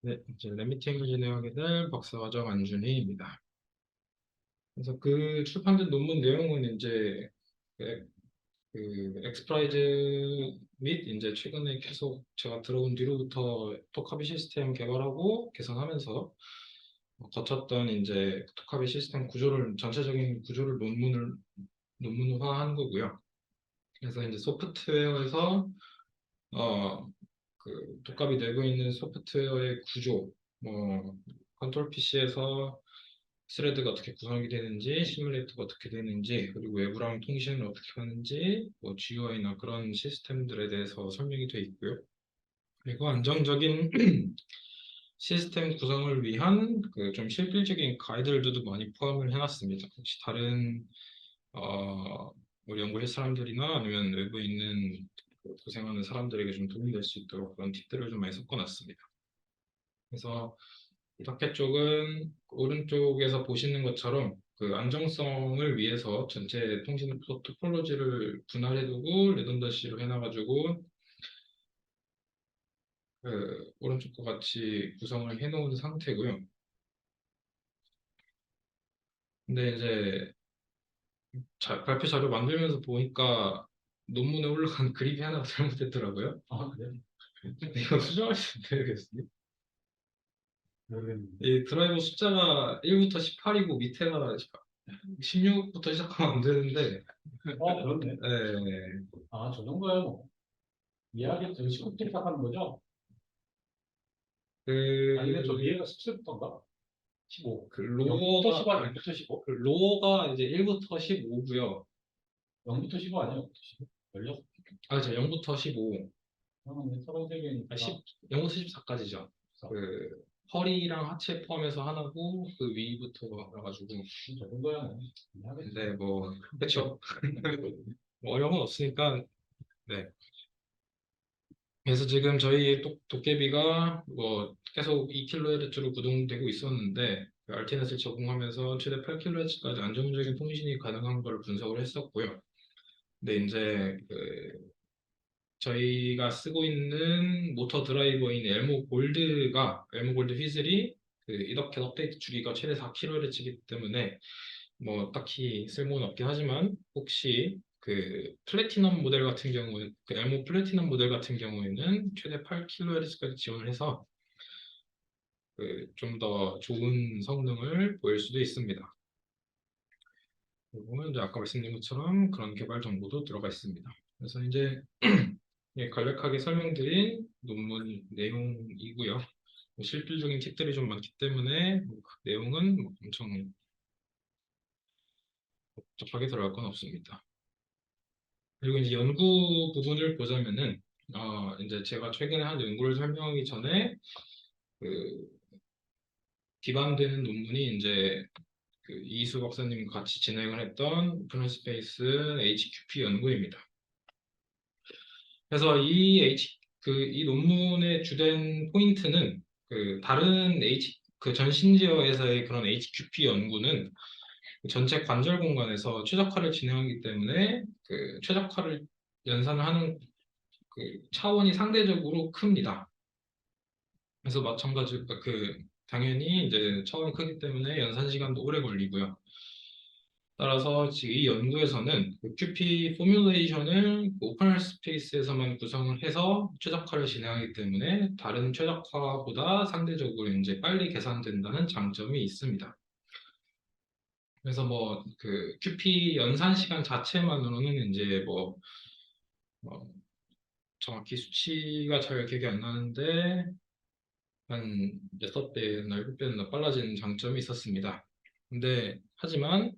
네, 이제 랩미팅을 진행하게 될 박사과정 안준희입니다. 그래서 그 출판된 논문 내용은 이제 그, 엑스프라이즈 및 이제 최근에 계속 제가 들어온 뒤로부터 토카비 시스템 개발하고 개선하면서 거쳤던 이제 토카비 시스템 구조를 전체적인 구조를 논문화한 거고요. 그래서 이제 소프트웨어에서 독합이 내고 있는 소프트웨어의 구조, 뭐 컨트롤 PC에서 스레드가 어떻게 구성이 되는지, 시뮬레이터가 어떻게 되는지, 그리고 외부랑 통신을 어떻게 하는지, 뭐 GUI나 그런 시스템들에 대해서 설명이 되어 있고요. 그리고 안정적인 시스템 구성을 위한 그 좀 실질적인 가이드들도 많이 포함을 해놨습니다. 혹시 다른 어, 우리 연구실 사람들이나 아니면 외부에 있는 그 고생하는 사람들에게 좀 도움이 될 수 있도록 그런 팁들을 좀 많이 섞어놨습니다. 그래서 이렇게 쪽은 오른쪽에서 보시는 것처럼 그 안정성을 위해서 전체 통신 토폴로지를 분할해두고 레던던시로 해놔가지고 그 오른쪽과 같이 구성을 해놓은 상태고요. 근데 이제 발표 자료 만들면서 보니까 논문에 올라간 그림이 하나가 잘못됐더라고요. 아, 그래? 이거 수정할 수 있나요, 교수님? 모르겠는데. 이 드라이버 숫자가 1부터 18이고 밑에가 16부터 시작하면 안 되는데, 그렇네. 네, 아, 저 정도야 뭐. 이해하겠죠. 19개 시작하는 거죠? 아니면 저 그, 위에가 17부터인가? 15. 그 0부터 로어가, 15 아니야? 0부터 15? 그 로어가 이제 1부터 15고요. 0부터 15 아니야? 0부터 15? 16? 아, 저 0부터 15, 그러면 33개니까 0부터 14까지죠. 그, 허리랑 하체 포함해서 하나고, 그 위부터가 가지고. 저 정도야 뭐. 이해하겠죠. 근데 뭐, 그쵸. 뭐 어려움은 없으니까, 네. 그래서 지금 저희 도깨비가 뭐 계속 2kHz로 구동되고 있었는데 그 RTNS를 적용하면서 최대 8kHz까지 안정적인 통신이 가능한 걸 분석을 했었고요. 근데 이제 저희가 쓰고 있는 모터 드라이버인 엘모 골드 휘즐이 이렇게 업데이트 주기가 최대 4kHz이기 때문에 뭐 딱히 쓸모는 없긴 하지만 혹시 그 플래티넘 모델 같은 경우에 그 엘모 플래티넘 모델 같은 경우에는 최대 8kHz까지 지원을 해서 좀 더 좋은 성능을 보일 수도 있습니다. 그리고 이제 아까 말씀드린 것처럼 그런 개발 정보도 들어가 있습니다. 그래서 이제 예, 간략하게 설명드린 논문 내용이고요. 뭐 실질적인 팁들이 좀 많기 때문에 뭐그 내용은 뭐 엄청 복잡하게 들어갈 건 없습니다. 그리고 이제 연구 부분을 보자면은 이제 제가 최근에 한 연구를 설명하기 전에 그 기반되는 논문이 이제 그 이수 박사님과 같이 진행을 했던 오픈스페이스 HQP 연구입니다. 그래서 이 논문의 주된 포인트는 그 전신지어에서의 그런 HQP 연구는 그 전체 관절 공간에서 최적화를 진행하기 때문에 그 최적화를 연산을 하는 그 차원이 상대적으로 큽니다. 그래서 마찬가지로 당연히 이제 차원이 크기 때문에 연산 시간도 오래 걸리고요. 따라서 지금 이 연구에서는 그 QP 포뮬레이션을 오픈 스페이스에서만 구성을 해서 최적화를 진행하기 때문에 다른 최적화보다 상대적으로 이제 빨리 계산된다는 장점이 있습니다. 그래서 뭐 그 QP 연산 시간 자체만으로는 이제 뭐 정확히 수치가 잘 기억이 안 나는데 한 6배나 7배나 빨라지는 장점이 있었습니다. 근데 하지만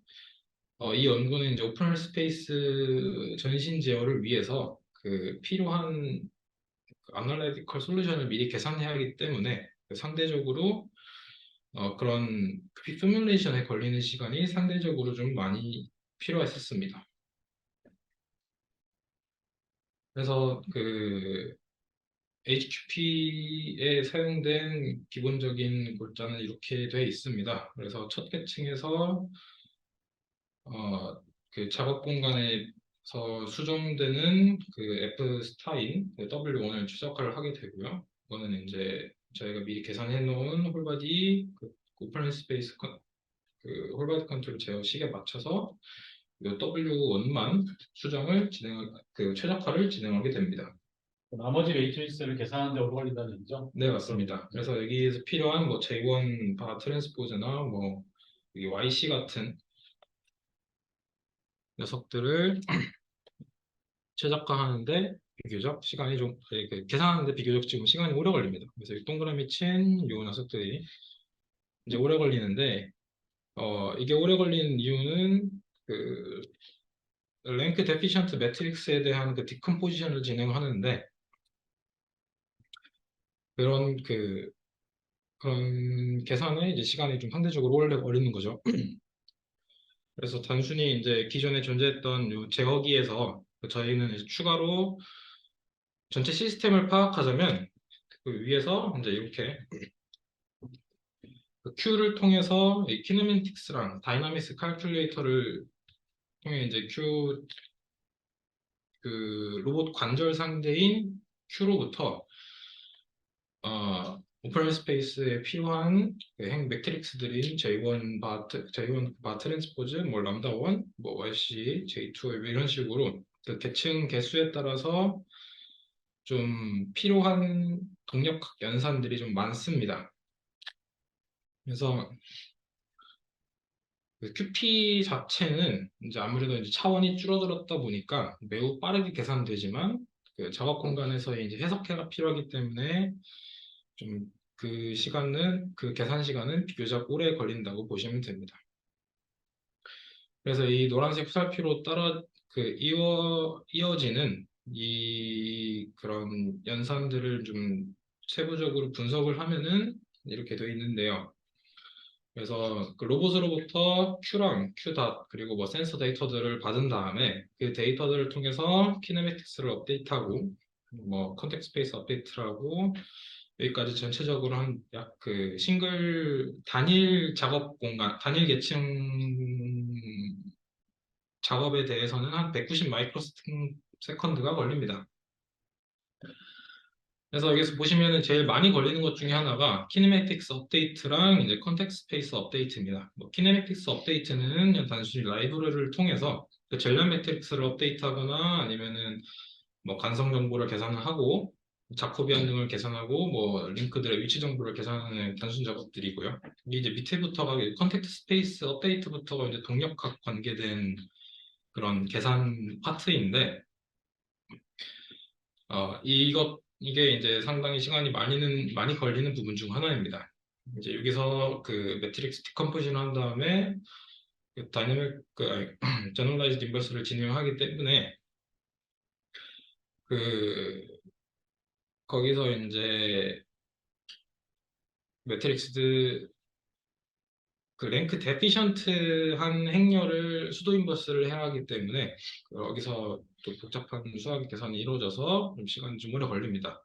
이 연구는 이제 오픈 스페이스 전신 제어를 위해서 그 필요한 아날리티컬 솔루션을 미리 계산해야 하기 때문에 상대적으로 그런 피큐뮬레이션에 걸리는 시간이 상대적으로 좀 많이 필요했었습니다. 그래서 그 HQP에 사용된 기본적인 골자는 이렇게 되어 있습니다. 그래서 첫 계층에서 그 작업 공간에서 수정되는 그 F 스타인 W1을 최적화를 하게 되고요. 이거는 이제 저희가 미리 계산해 놓은 홀바디 그 오픈 스페이스 그 홀바디 컨트롤 제어 식에 맞춰서 이 W1만 수정을 그 최적화를 진행하게 됩니다. 나머지 매트리스를 계산하는데 오래 걸린다는 얘기죠? 네, 맞습니다. 그래서 여기에서 필요한 뭐 J1 바 트랜스포즈나 뭐 여기 YC 같은 녀석들을 최적화하는데 비교적 시간이 좀 계산하는데 비교적 지금 시간이 오래 걸립니다. 그래서 이 동그라미 친 요 녀석들이 이제 오래 걸리는데 이게 오래 걸리는 이유는 그 랭크 데피션트 매트릭스에 대한 그 디컴포지션을 진행하는데 그런 그런 계산에 이제 시간이 좀 상대적으로 오래 걸리는 거죠. 그래서 단순히 이제 기존에 존재했던 요 제어기에서 저희는 이제 추가로 전체 시스템을 파악하자면 그 위에서 이제 이렇게 그 Q를 통해서 이 키네매틱스랑 다이나믹스 칼큘레이터를 통해 이제 그 로봇 관절 상대인 Q로부터 오픈 스페이스에 필요한 그행 매트릭스들인 J1 바 트랜스포즈, 뭐 람다 1, 뭐 YC, J2 이런 식으로 그 계층 개수에 따라서 좀 필요한 동력 연산들이 좀 많습니다. 그래서 그 QP 자체는 이제 아무래도 이제 차원이 줄어들었다 보니까 매우 빠르게 계산되지만 그 작업 공간에서의 이제 해석해가 필요하기 때문에 좀 그 계산 시간은 비교적 오래 걸린다고 보시면 됩니다. 그래서 이 노란색 화살표로 따라 이어지는 이 그런 연산들을 좀 세부적으로 분석을 하면은 이렇게 되어 있는데요. 그래서 그 로봇으로부터 Q랑 Q닷 그리고 뭐 센서 데이터들을 받은 다음에 그 데이터들을 통해서 키네매틱스를 업데이트하고 뭐 컨텍스트 스페이스 업데이트라고 여기까지 전체적으로 한 약 그 싱글 단일 작업 공간 단일 계층 작업에 대해서는 한 190 마이크로 세컨드가 걸립니다. 그래서 여기서 보시면은 제일 많이 걸리는 것 중에 하나가 키네매틱스 업데이트랑 이제 컨텍스트 스페이스 업데이트입니다. 뭐 키네매틱스 업데이트는 그냥 단순히 라이브러리를 통해서 그 전략 매트릭스를 업데이트하거나 아니면은 뭐 간성 정보를 계산을 하고 자코비안 등을 계산하고 뭐 링크들의 위치 정보를 계산하는 단순 작업들이고요. 이게 이제 밑에부터가 컨텍스트 스페이스 업데이트부터가 이제 동력학 관계된 그런 계산 파트인데 이게 이제 상당히 시간이 많이 걸리는 부분 중 하나입니다. 이제 여기서 그 매트릭스 디컴포지션 한 다음에 그 다이내믹 제너럴라이즈드 인버스를 진행하기 때문에 그 거기서 이제 매트릭스 그 랭크 데피션트한 행렬을 수도 인버스를 해야 하기 때문에 여기서 또 복잡한 수학 계산이 이루어져서 좀 시간이 좀 오래 걸립니다.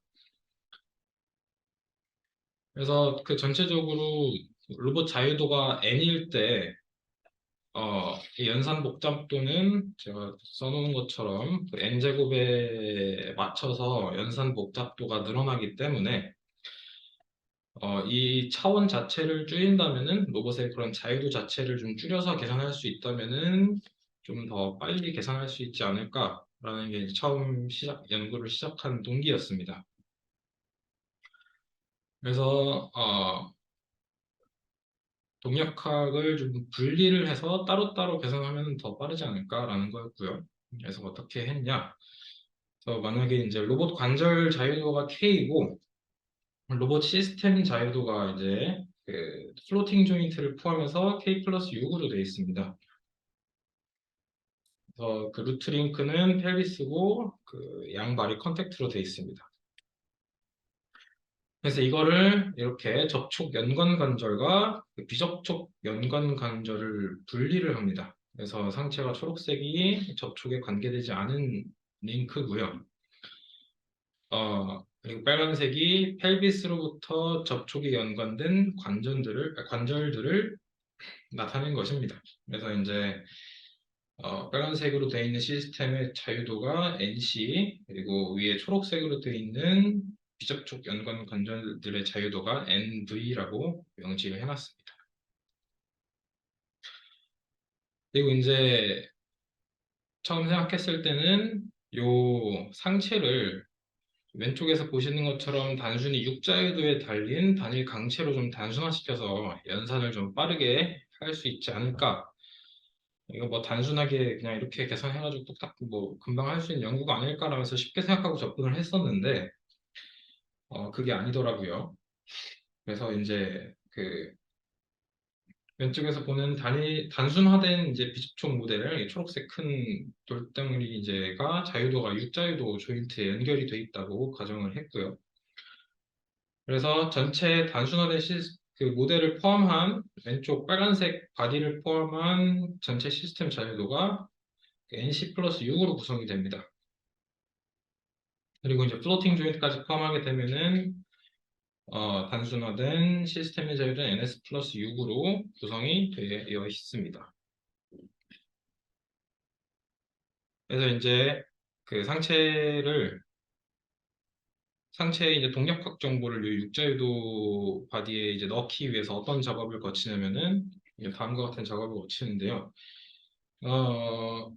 그래서 그 전체적으로 로봇 자유도가 n일 때 이 연산 복잡도는 제가 써놓은 것처럼 그 n제곱에 맞춰서 연산 복잡도가 늘어나기 때문에 이 차원 자체를 줄인다면은 로봇의 그런 자유도 자체를 좀 줄여서 계산할 수 있다면은 좀 더 빨리 계산할 수 있지 않을까라는 게 이제 처음 연구를 시작한 동기였습니다. 그래서 동력학을 좀 분리를 해서 따로따로 계산하면 더 빠르지 않을까라는 거였고요. 그래서 어떻게 했냐? 그래서 만약에 이제 로봇 관절 자유도가 K이고 로봇 시스템 자유도가 이제 그 플로팅 조인트를 포함해서 K 플러스 6으로 되어 있습니다. 그래서 그 루트 링크는 펠비스고 그 양발이 컨택트로 되어 있습니다. 그래서 이거를 이렇게 접촉 연관 관절과 그 비접촉 연관 관절을 분리를 합니다. 그래서 상체가 초록색이 접촉에 관계되지 않은 링크고요. 그리고 빨간색이 펠비스로부터 접촉이 연관된 관절들을 나타낸 것입니다. 그래서 이제 빨간색으로 되어 있는 시스템의 자유도가 NC, 그리고 위에 초록색으로 되어 있는 비접촉 연관 관절들의 자유도가 NV라고 명시를 해놨습니다. 그리고 이제 처음 생각했을 때는 요 상체를 왼쪽에서 보시는 것처럼 단순히 육자유도에 달린 단일 강체로 좀 단순화시켜서 연산을 좀 빠르게 할 수 있지 않을까. 이거 뭐 단순하게 그냥 이렇게 계산해가지고 뚝딱 뭐 금방 할 수 있는 연구가 아닐까라면서 쉽게 생각하고 접근을 했었는데 그게 아니더라고요. 그래서 이제 그 왼쪽에서 보는 단순화된 이제 비접촉 모델, 이 초록색 큰 돌덩어리 이제가 자유도가 육자유도 조인트에 연결이 돼 있다고 가정을 했고요. 그래서 전체 단순화된 그 모델을 포함한 왼쪽 빨간색 바디를 포함한 전체 시스템 자유도가 NC 플러스 6으로 구성이 됩니다. 그리고 이제 플로팅 조인트까지 포함하게 되면은 단순화된 시스템의 자유는 NS 플러스 6으로 구성이 되어 있습니다. 그래서 이제 그 상체의 이제 동력학 정보를 이 육자유도 바디에 이제 넣기 위해서 어떤 작업을 거치냐면은 이제 다음과 같은 작업을 거치는데요. 어,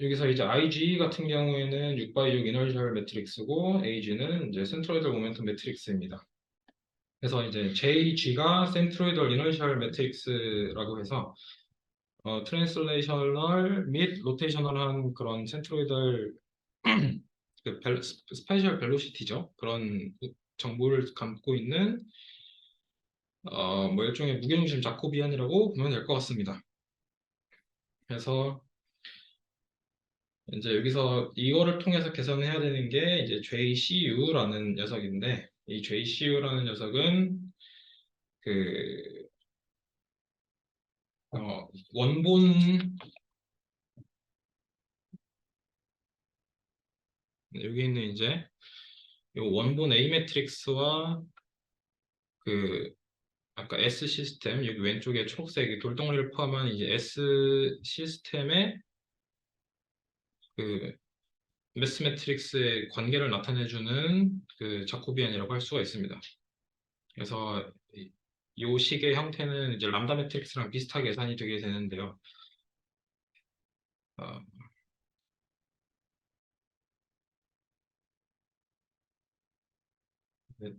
여기서 이제 IG 같은 경우에는 6x6 이너셜 매트릭스고 AG는 이제 센트로이드 모멘텀 매트릭스입니다. 그래서 이제 JG가 센트로이드 이너셜 매트릭스라고 해서 트랜슬레이셔널 및 로테이셔널한 그런 센트로이드 그 스파이셜 벨로시티죠. 그런 정보를 담고 있는 뭐 일종의 무게중심 자코비안이라고 보면 될 것 같습니다. 그래서 이제 여기서 이거를 통해서 계산을 해야 되는 게 이제 JCU라는 녀석인데 이 JCU라는 녀석은 그 원본 여기 있는 이제 요 원본 A 매트릭스와 그 아까 S 시스템 여기 왼쪽에 초록색 돌덩어리를 포함한 이제 S 시스템의 그 매스 매트릭스의 관계를 나타내주는 그 자코비안이라고 할 수가 있습니다. 그래서 이 식의 형태는 이제 람다 매트릭스랑 비슷하게 계산이 되게 되는데요. 어, 네,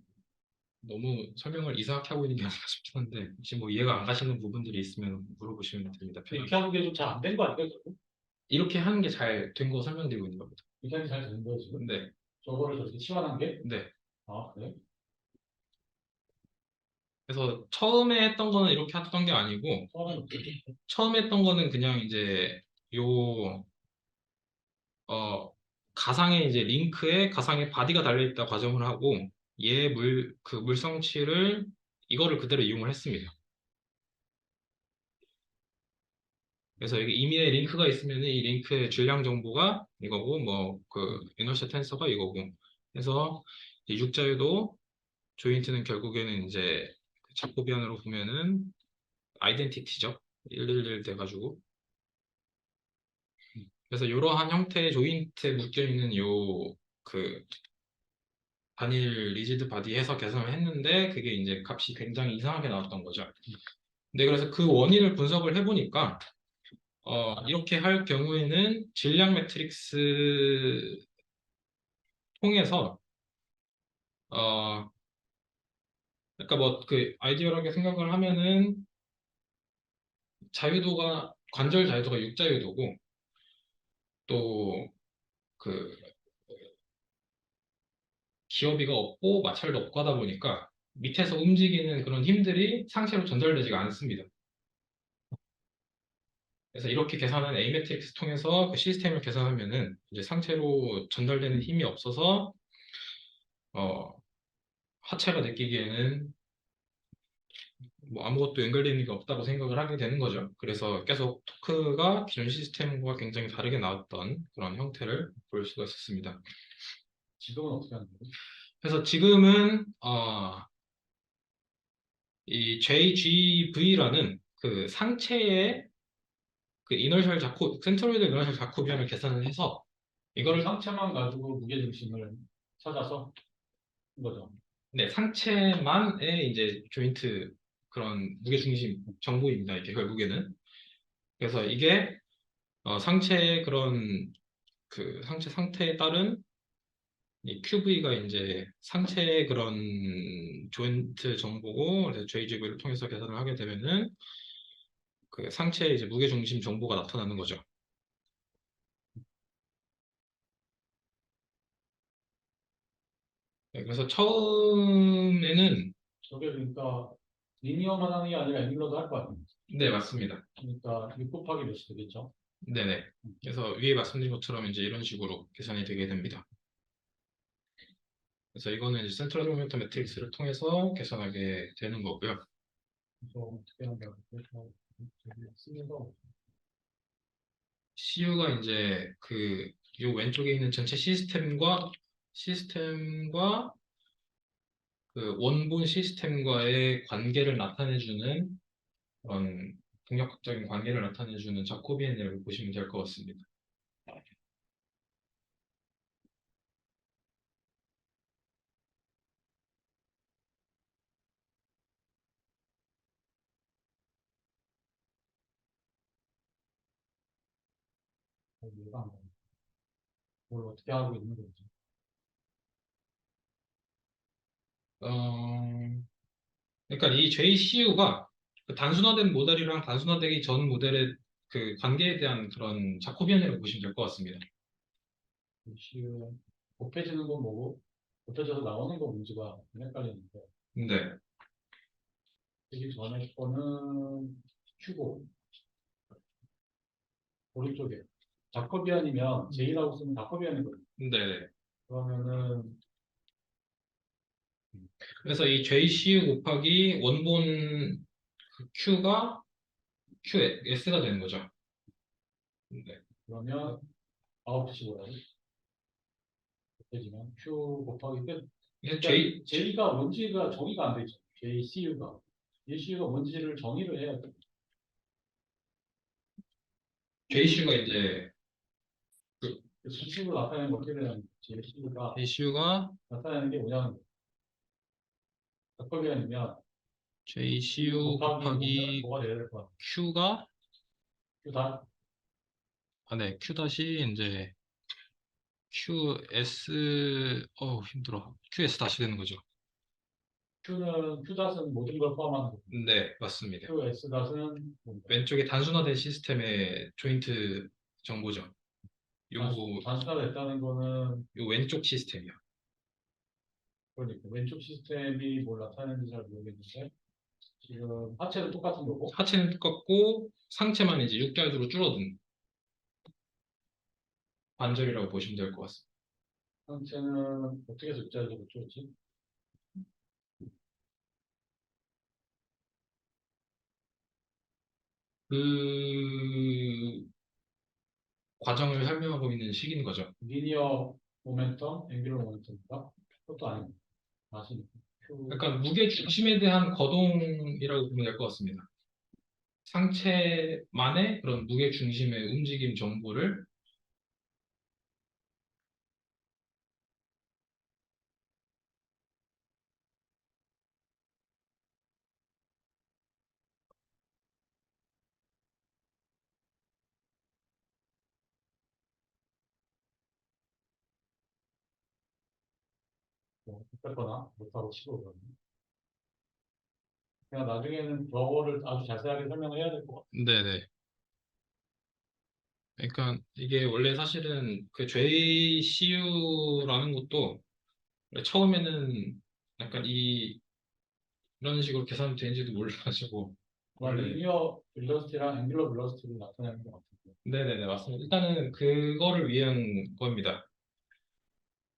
너무 설명을 이상하게 하고 있는 게 아닌가 싶긴 한데 혹시 뭐 이해가 안 가시는 부분들이 있으면 물어보시면 됩니다. 이렇게 하는 게 좀 잘 안 된 거 아닐까요? 저거? 이렇게 하는 게 잘 된 거 설명드리고 있는 겁니다. 이렇게 하는 게 잘 되는 거예요, 지금? 네, 저거를 저렇게 치환한 게? 네. 아, 그래? 그래서 처음에 했던 거는 이렇게 했던 게 아니고 처음에 어떻게 처음 했던 거는 그냥 이제 요 가상의 이제 링크에 가상의 바디가 달려있다 가정을 하고 얘 그 물성치를 이거를 그대로 이용을 했습니다. 그래서 여기 이미의 링크가 있으면 이 링크의 질량 정보가 이거고 뭐 그 이너셜 텐서가 이거고 해서 육자유도 조인트는 결국에는 이제 자코비안으로 보면은 아이덴티티죠. 111 돼가지고 그래서 이러한 형태의 조인트에 묶여 있는 요 그 단일 리지드 바디 해서 계산을 했는데 그게 이제 값이 굉장히 이상하게 나왔던 거죠. 근데 그래서 그 원인을 분석을 해보니까 이렇게 할 경우에는 질량 매트릭스 통해서 어 그러니까 뭐 그 아이디어하게 생각을 하면은 자유도가 관절 자유도가 육자유도고 또 그 기어비가 없고 마찰도 없고 하다 보니까 밑에서 움직이는 그런 힘들이 상체로 전달되지가 않습니다. 그래서 이렇게 계산한 A 매트릭스 통해서 그 시스템을 계산하면은 이제 상체로 전달되는 힘이 없어서 어, 하체가 느끼기에는 뭐 아무것도 연결되는 게 없다고 생각을 하게 되는 거죠. 그래서 계속 토크가 기존 시스템과 굉장히 다르게 나왔던 그런 형태를 볼 수가 있었습니다. 지금은 어떻게 하는 거예요? 그래서 지금은 이 JGV라는 그 상체의 그 센트로이드 이너셜 자코비안을 계산을 해서 이거를 상체만 가지고 무게중심을 찾아서 거죠. 네, 상체만의 이제 조인트 그런 무게중심 정보입니다. 이게 결국에는. 그래서 이게 상체의 그런 그 상체 상태에 따른 이 QV가 이제 상체의 그런 조인트 정보고, 그래서 JGV를 통해서 계산을 하게 되면은 그 상체의 이제 무게중심 정보가 나타나는 거죠. 네, 그래서 처음에는 저게 그러니까 리니어만 하는 게 아니라 앵글러도 할 거 아니에요. 네, 맞습니다. 그러니까 6 곱하기 몇이 되겠죠. 네네. 그래서 위에 말씀드린 것처럼 이제 이런 식으로 계산이 되게 됩니다. 그래서 이거는 이제 센트럴 모멘텀 매트릭스를 통해서 계산하게 되는 거고요. 그래서 어떻게 한다. 그래서 쓰면서 CU가 이제 그 요 왼쪽에 있는 전체 시스템과 그 원본 시스템과의 관계를 나타내주는 그런 동력학적인 관계를 나타내주는 자코비엔이라고 보시면 될 것 같습니다. 이해가 안 가요. 뭘 어떻게 하고 있는 건지. 어, 그러니까 이 JCU가 그 단순화된 모델이랑 단순화되기 전 모델의 그 관계에 대한 그런 자코비안이라고 보시면 될 것 같습니다. 쉬운 곱해지는 건 뭐고 곱해져서 나오는 건 뭔지가 좀 헷갈리는데 네, 되기 전에 거는 큐고 오른쪽에 자커비안이면 J라고 쓰면 자커비안이거든요. 네. 그러면은 그래서 이 JCU 곱하기 원본 그 Q가 QS가 되는 거죠. 네. 그러면 아웃풋이 뭐라고? 곱해지면 Q 곱하기 끝. 이게 그러니까 J가 뭔지가 정의가 안 되죠. JCU가 JCU가 뭔지를 정의를 해야 돼. JCU가 이제 그 수식으로 나타내는 거 어떻게 되냐면 JCU가 JCU가 나타내는 게 뭐냐면 자커비안이면 Q JCU 곱하기 곱하기 뭐가 돼야 될 것 같아. Q가 Q 다 네, Q 다시 이제 QS 힘들어. QS 다시 되는 거죠. Q는 Q 닷은 모든 걸 포함하는 거고 네, 맞습니다. Q S 닷은 뭔가 왼쪽에 단순화된 시스템의 조인트 정보죠. 요거 단순화됐다는 거는 요 왼쪽 시스템이요. 그러니까 왼쪽 시스템이 뭘 나타내는지 잘 모르겠는데 지금 하체도 똑같은 거고 하체는 똑같고 상체만 이제 6자주로 줄어든 관절이라고 보시면 될 것 같습니다. 상체는 어떻게 해서 입자적으로 줄었지? 그 과정을 설명하고 있는 식인 거죠. 리니어 모멘텀, 앵귤러 모멘텀인가? 그것도 아니고 다시 Q 약간 무게 중심에 대한 거동이라고 보면 될 것 같습니다. 상체만의 그런 무게 중심의 움직임 정보를 뭐 어쨌거나 못하고 치고 그러면 그냥 나중에는 저거를 아주 자세하게 설명을 해야 될 것 같아요. 네네. 그러니까 이게 원래 사실은 그 JCU라는 것도 처음에는 약간 이런 식으로 계산되는지도 몰라가지고 아마 원래 리니어 빌러스티랑 앵귤러 빌러스티를 나타내는 것 같은데 네네네 맞습니다. 일단은 그거를 위한 겁니다.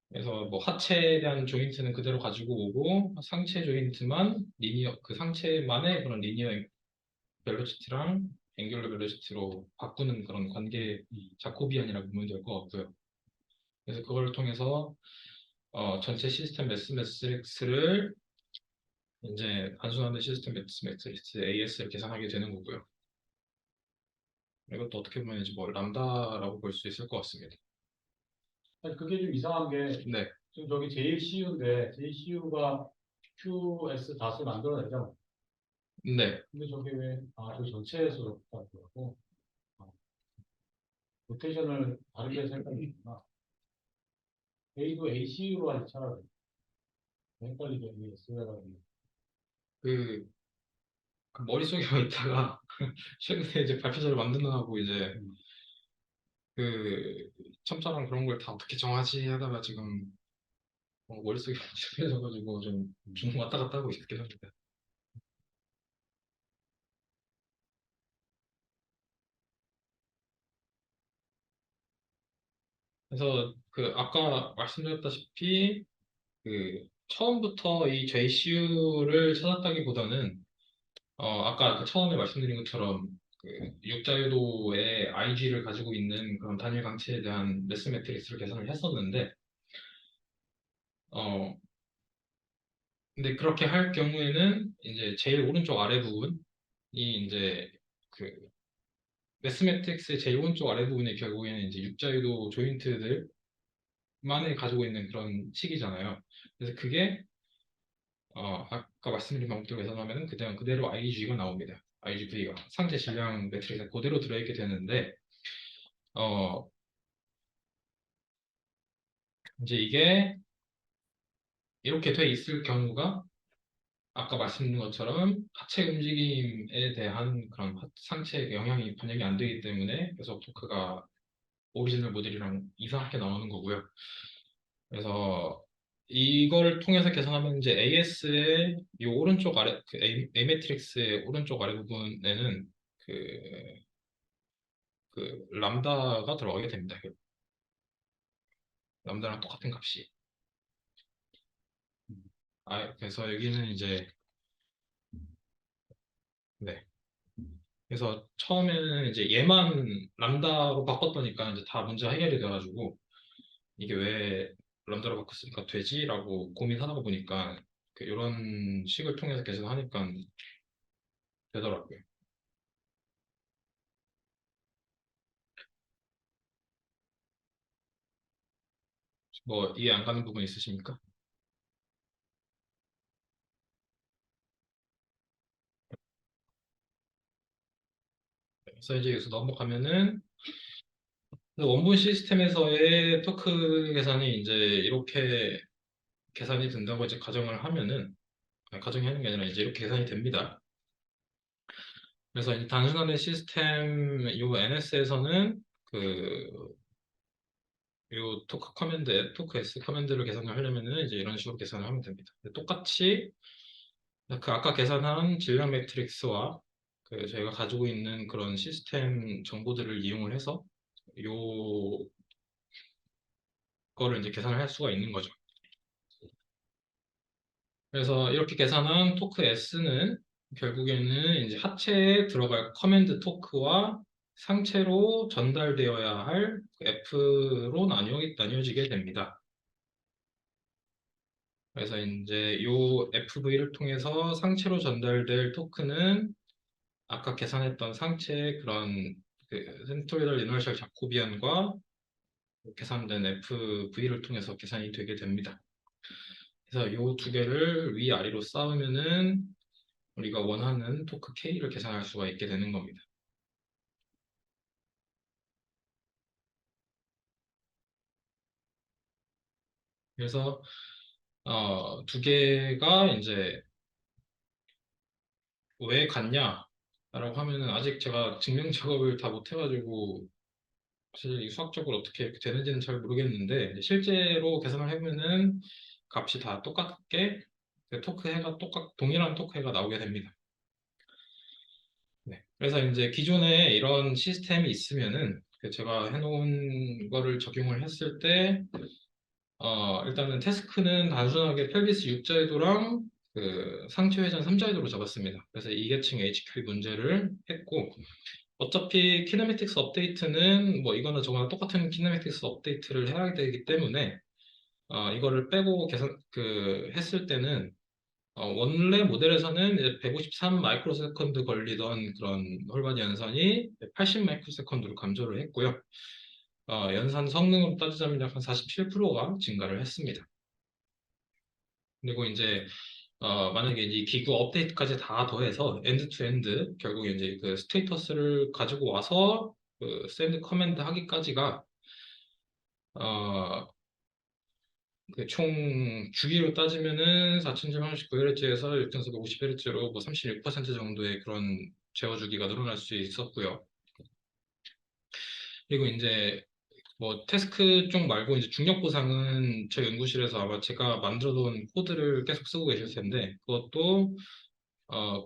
그래서 뭐 하체에 대한 조인트는 그대로 가지고 오고 상체 조인트만 리니어 그 상체만의 그런 리니어 벨로시티랑 앵귤러 벨로시티로 바꾸는 그런 관계 자코비안이라고 보면 될 것 같고요. 그래서 그걸 통해서 전체 시스템 매트릭스를 이제 단순화된 시스템 매트릭스 AS를 계산하게 되는 거고요. 이것도 어떻게 보면 이제 뭐 람다라고 볼 수 있을 것 같습니다. 사실 그게 좀 이상한 게 네, 지금 저기 JCU인데 JCU가 QS 닷을 만들어내잖아. 네, 근데 저게 왜, 저 전체에서 그렇다고. 아, 로테이션을 다르게 생각했구나. A도 ACU로 하지 차라리. 헷갈리게 S가지고. 그, 그 머릿속에만 있다가 최근에 이제 발표자를 만드느라고 이제 음, 그 첨자랑 그런 걸 다 어떻게 정하지 하다가 지금 머릿속이 복잡해져가지고 좀 음, 중국 왔다 갔다 하고 있긴 합니다. 그래서 그 아까 말씀드렸다시피 그 처음부터 이 JCU를 찾았다기보다는 아까 그 처음에 말씀드린 것처럼 그 육자유도의 IG를 가지고 있는 그런 단일 강체에 대한 매스 매트릭스를 계산을 했었는데 어 근데 그렇게 할 경우에는 이제 제일 오른쪽 아래 부분이 이제 그 매스 매트릭스의 제일 오른쪽 아래 부분이 결국에는 이제 육자유도 조인트들만이 가지고 있는 그런 식이잖아요. 그래서 그게 아까 말씀드린 방법대로 계산하면은 그냥 그대로 IG가 나옵니다. IGV가 상태 질량 매트릭스에 그대로 들어있게 되는데 어 이제 이게 이렇게 돼 있을 경우가 아까 말씀드린 것처럼 하체 움직임에 대한 그런 상체에 영향이 반영이 안 되기 때문에 계속 토크가 오리지널 모델이랑 이상하게 나오는 거고요. 그래서 이거를 통해서 계산하면 이제 AS의 이 오른쪽 아래 그 A 매트릭스의 오른쪽 아래 부분에는 그, 그 람다가 들어가게 됩니다. 그 람다랑 똑같은 값이. 음. 그래서 여기는 이제 네. 그래서 처음에는 이제 얘만 람다로 바꿨더니까 이제 다 문제가 해결이 돼가지고 이게 왜 람다로 바꿨으니까 되지라고 고민하다 보니까 이런 식을 통해서 계산하니까 되더라고요. 뭐 이해 안 가는 부분 있으십니까? 그래서 이제 여기서 넘어가면은 원본 시스템에서의 토크 계산이 이제 이렇게 계산이 된다고 이제 가정을 하면은 가정이 하는 게 아니라 이제 이렇게 계산이 됩니다. 그래서 이제 단순화된 시스템 요 NS에서는 그 요 토크 커맨드, 토크 S 커맨드를 계산을 하려면은 이제 이런 식으로 계산을 하면 됩니다. 똑같이 그 아까 계산한 질량 매트릭스와 그 저희가 가지고 있는 그런 시스템 정보들을 이용을 해서 요 거를 이제 계산을 할 수가 있는 거죠. 그래서 이렇게 계산한 토크 S는 결국에는 이제 하체에 들어갈 커맨드 토크와 상체로 전달되어야 할 F로 나뉘어지게 됩니다. 그래서 이제 이 FV를 통해서 상체로 전달될 토크는 아까 계산했던 상체의 그런 그 센트로이달 이너셜 자코비안과 계산된 FV를 통해서 계산이 되게 됩니다. 그래서 이 두 개를 위아래로 쌓으면은 우리가 원하는 토크 K를 계산할 수가 있게 되는 겁니다. 그래서 두 개가 이제 왜 같냐라고 하면은 아직 제가 증명 작업을 다 못해가지고 사실 이 수학적으로 어떻게 되는지는 잘 모르겠는데 실제로 계산을 해보면은 값이 다 똑같게 그 토크 해가 동일한 토크 해가 나오게 됩니다. 네. 그래서 이제 기존에 이런 시스템이 있으면은 그 제가 해놓은 거를 적용을 했을 때 일단은 태스크는 단순하게 펠비스 6자유도랑 그 상체 회전 3자유도로 잡았습니다. 그래서 이계층 HQ 문제를 했고 어차피 키네매틱스 업데이트는 뭐 이거나 저거나 똑같은 키네매틱스 업데이트를 해야 되기 때문에 이거를 빼고 계산 그 했을 때는 원래 모델에서는 이제 153 마이크로 세컨드 걸리던 그런 홀바디 연산이 80 마이크로 세컨드로 감소를 했고요. 연산 성능으로 따지자면 약 한 47%가 증가를 했습니다. 그리고 이제 만약에 이제 기구 업데이트까지 다 더해서 엔드 투 엔드 결국 이제 그 스테이터스를 가지고 와서 그 샌드 커맨드 하기까지가 어, 그 총 주기로 따지면은 4739Hz에서 6450Hz로 뭐 36% 정도의 그런 제어 주기가 늘어날 수 있었고요. 그리고 이제 뭐 태스크 쪽 말고 이제 중력 보상은 저희 연구실에서 아마 제가 만들어 놓은 코드를 계속 쓰고 계실 텐데 그것도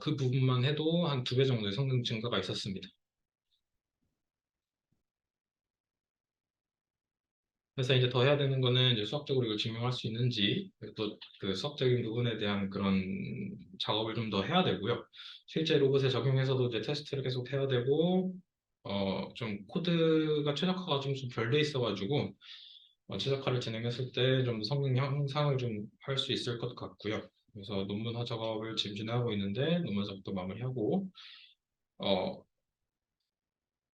그 부분만 해도 한 2배 정도의 성능 증가가 있었습니다. 그래서 이제 더 해야 되는 거는 이제 수학적으로 이걸 증명할 수 있는지 또 그 수학적인 부분에 대한 그런 작업을 좀 더 해야 되고요. 실제 로봇에 적용해서도 이제 테스트를 계속 해야 되고 좀 코드가 최적화가 좀 덜 돼 있어가지고 최적화를 진행했을 때 좀 성능 향상을 좀 할 수 있을 것 같고요. 그래서 논문화 작업을 지금 진행하고 있는데 논문 작업도 마무리하고 어,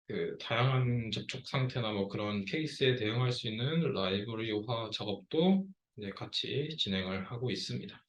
그 다양한 접촉 상태나 뭐 그런 케이스에 대응할 수 있는 라이브러리화 작업도 이제 같이 진행을 하고 있습니다.